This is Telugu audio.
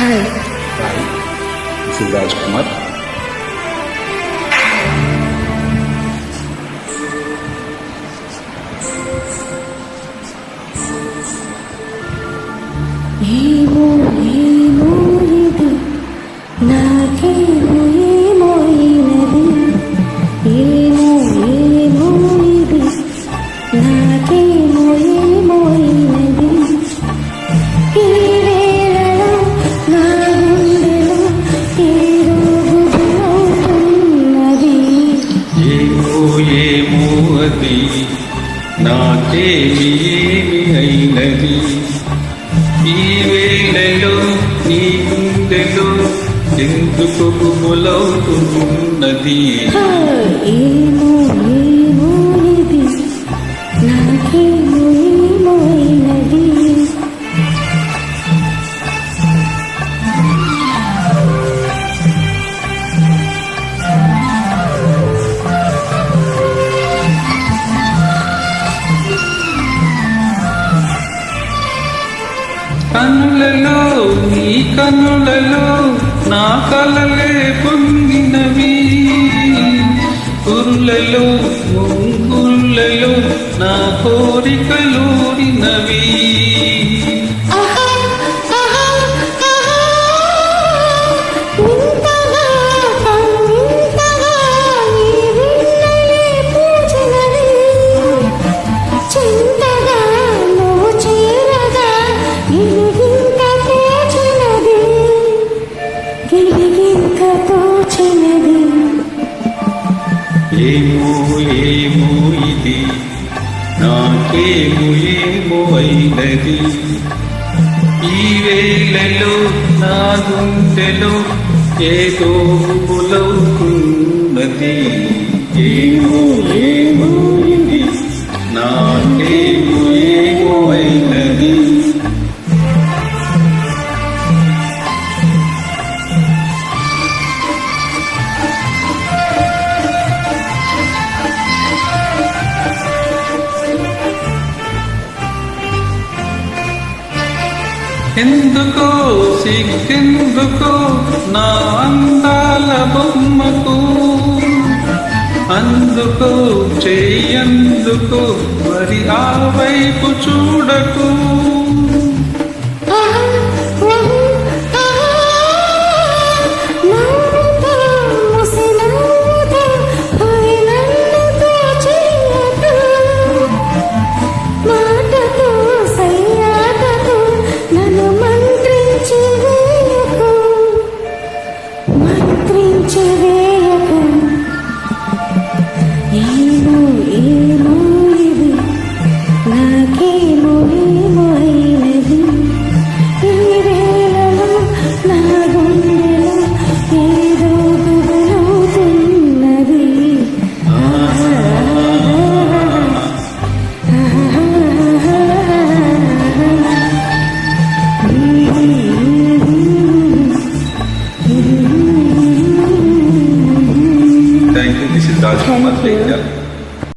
Hi. Hi, this is Raj Kumar. ఏమో ఏమో ఇది నాకేమో ఏమో అయినది, ఏమో ఏమో ఇది నాకేమో ఏమో అయినది. ఈ వేళలో నా గుండెలో ఏదో గుబులవుతున్నది. ఏమో ఏమో అది నాకేమి ఏమి అయినది. ఈ వేళలో నీ గుండెలో ఎందుకు గుబులవుతున్నది. ఏమో ఏమో ఇది నాకేమో ఏమో అయినది. కనులలో నీ కనులలో నా కలలే పొంగినవి, కురులలో ముంగులలో నా కోరికలూరినవి. ఏమో ఏమో ఇది నాకేమో ఏమో అయినది. ఈ వేళలో నా గుండెలో ఏదో గుబులవుతున్నది. ఏమో ఏమో ఇది నాకేమో ఏమో అయినది. ఎందుకో సిగ్గెందుకో నా అందాల బొమ్మకు, అందుకో చెయ్యందుకో మరి ఆ వైపు చూడకు.